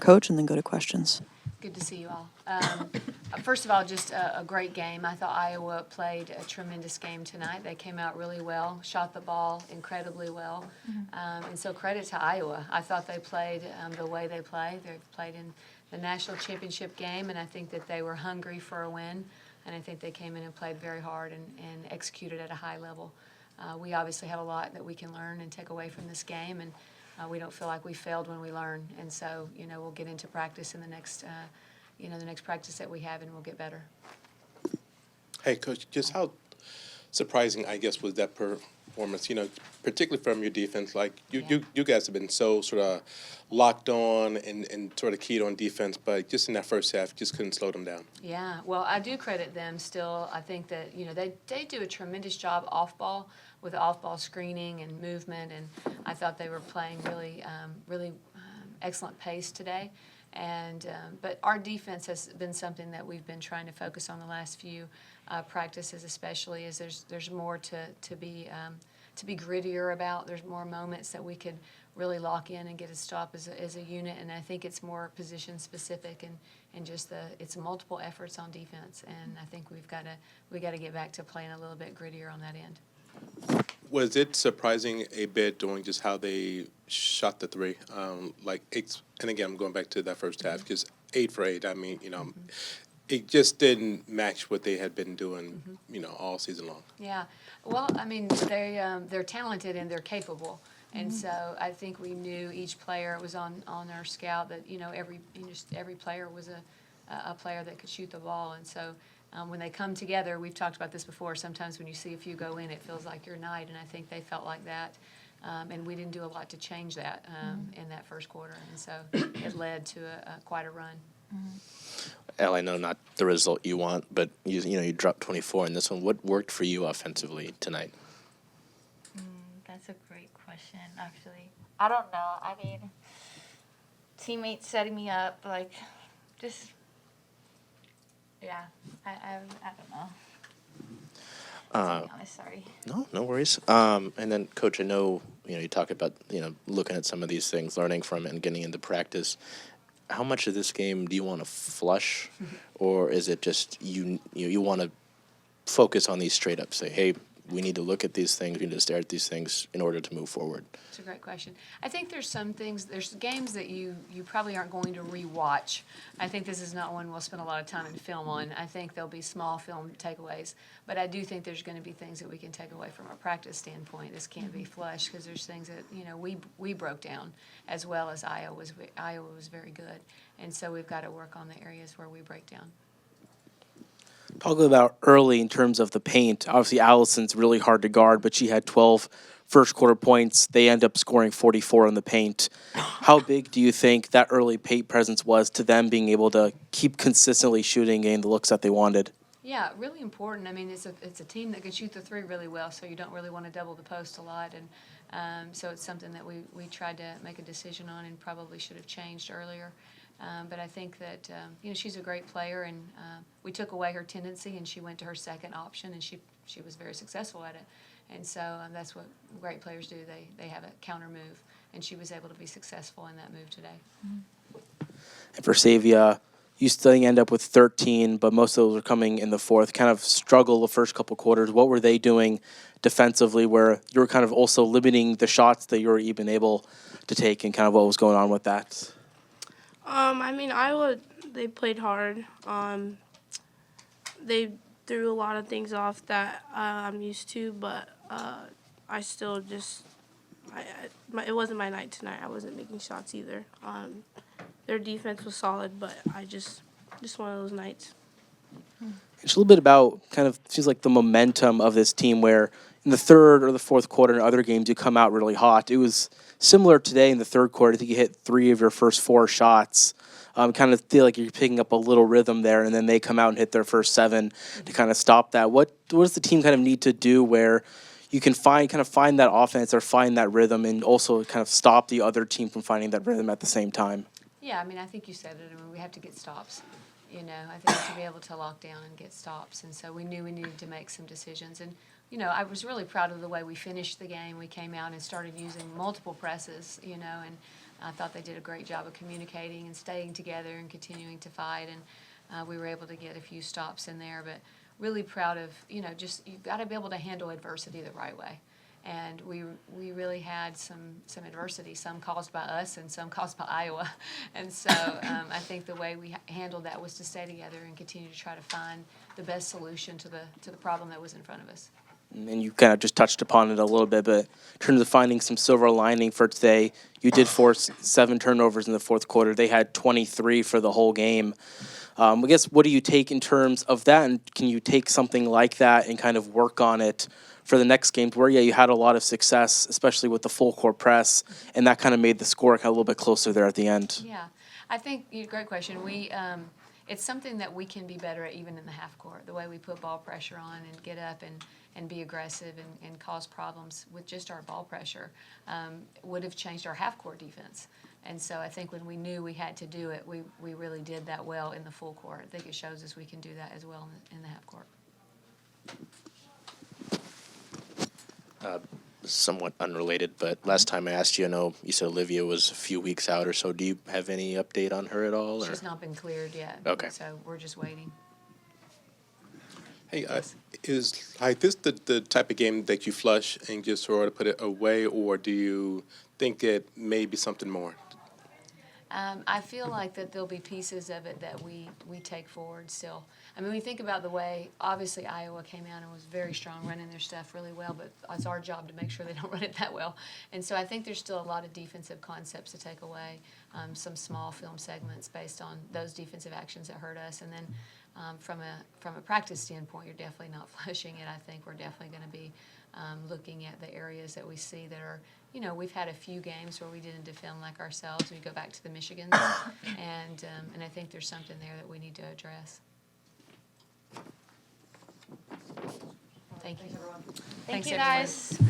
coach, and then go to questions. Good to see you all. First of all, just a great game. I thought Iowa played a tremendous game tonight. They came out really well, shot the ball incredibly well. And so credit to Iowa. I thought they played the way they play. They've played in the national championship game, and I think that they were hungry for a win. And I think they came in and played very hard and executed at a high level. We obviously have a lot that we can learn and take away from this game, and we don't feel like we failed when we learn. And so, we'll get into practice in the next, the next practice that we have, and we'll get better. Hey, Coach, just how surprising, I guess, was that performance, particularly from your defense? Like, you guys have been so sort of locked on and sort of keyed on defense, but just in that first half, just couldn't slow them down. Yeah, well, I do credit them still. I think that, they do a tremendous job off-ball with off-ball screening and movement, and I thought they were playing really excellent pace today. And but our defense has been something that we've been trying to focus on the last few practices, especially as there's more to be grittier about. There's more moments that we could really lock in and get a stop as a unit, and I think it's more position specific and just it's multiple efforts on defense, and I think we got to get back to playing a little bit grittier on that end. Was it surprising a bit doing just how they shot the three? Like eight, and again, I'm going back to that first half, because 8 for 8. I mean, it just didn't match what they had been doing, all season long. Yeah, well, I mean, they're talented and they're capable, and so I think we knew each player was on our scout that every player was a player that could shoot the ball, and so. When they come together, we've talked about this before, sometimes when you see a few go in, it feels like your night, and I think they felt like that. And we didn't do a lot to change that in that first quarter, and so it led to quite a run. Elle, I know not the result you want, but you dropped 24 in this one. What worked for you offensively tonight? That's a great question, actually. I don't know. I mean, teammates setting me up, just... Yeah, I don't know. To be honest, sorry. No worries. And then, Coach, I know you talk about looking at some of these things, learning from it, and getting into practice. How much of this game do you want to flush, or is it just you want to focus on these straight up? Say, hey, we need to look at these things. We need to stare at these things in order to move forward. It's a great question. I think there's some things, there's games that you probably aren't going to rewatch. I think this is not one we'll spend a lot of time in film on. I think there'll be small film takeaways, but I do think there's going to be things that we can take away from a practice standpoint. This can't be flush because there's things that we broke down as well as Iowa was very good, and so we've got to work on the areas where we break down. Talk about early in terms of the paint. Obviously, Allison's really hard to guard, but she had 12 first quarter points. They end up scoring 44 in the paint. How big do you think that early paint presence was to them being able to keep consistently shooting and the looks that they wanted? Yeah, really important. I mean, it's a team that can shoot the three really well, so you don't really want to double the post a lot, and so it's something that we tried to make a decision on and probably should have changed earlier. But I think that she's a great player, and we took away her tendency, and she went to her second option, and she was very successful at it. And so that's what great players do. They have a counter move, and she was able to be successful in that move today. And for Sayvia, you still end up with 13, but most of those were coming in the fourth. Kind of struggle the first couple quarters. What were they doing defensively where you were kind of also limiting the shots that you were even able to take, and kind of what was going on with that? I mean, Iowa, they played hard. They threw a lot of things off that I'm used to, but I still just, it wasn't my night tonight. I wasn't making shots either. Their defense was solid, but I just one of those nights. It's a little bit about kind of seems like the momentum of this team where in the third or the fourth quarter in other games you come out really hot. It was similar today in the third quarter. I think you hit 3 of your first 4 shots. Kind of feel like you're picking up a little rhythm there, and then they come out and hit their first 7 to kind of stop that. What does the team kind of need to do where you can find that offense or find that rhythm and also kind of stop the other team from finding that rhythm at the same time? Yeah, I mean, I think you said it. I mean, we have to get stops. I think to be able to lock down and get stops, and so we knew we needed to make some decisions. And I was really proud of the way we finished the game. We came out and started using multiple presses, and I thought they did a great job of communicating and staying together and continuing to fight, and we were able to get a few stops in there, but really proud of, just you've got to be able to handle adversity the right way. And we really had some adversity, some caused by us and some caused by Iowa. And so I think the way we handled that was to stay together and continue to try to find the best solution to the problem that was in front of us. And you kind of just touched upon it a little bit, but in terms of finding some silver lining for today, you did force 7 turnovers in the fourth quarter. They had 23 for the whole game. I guess, what do you take in terms of that, and can you take something like that and kind of work on it for the next games where, you had a lot of success, especially with the full court press, and that kind of made the score kind of a little bit closer there at the end? Yeah, I think, great question. It's something that we can be better at even in the half court, the way we put ball pressure on and get up and be aggressive and cause problems with just our ball pressure would have changed our half court defense. And so I think when we knew we had to do it, we really did that well in the full court. I think it shows us we can do that as well in the half court. Somewhat unrelated, but last time I asked you, I know you said Olivia was a few weeks out or so. Do you have any update on her at all? Or? She's not been cleared yet. Okay. So we're just waiting. Hey, is like this the type of game that you flush and just sort of put it away, or do you think it may be something more? I feel like that there'll be pieces of it that we take forward still. I mean, we think about the way, obviously, Iowa came out and was very strong, running their stuff really well, but it's our job to make sure they don't run it that well. And so I think there's still a lot of defensive concepts to take away, some small film segments based on those defensive actions that hurt us. And then from a practice standpoint, you're definitely not flushing it. I think we're definitely going to be looking at the areas that we see that are, we've had a few games where we didn't defend like ourselves. We go back to the Michigans, and I think there's something there that we need to address. Thank you. Thank Thanks, you, everyone. guys.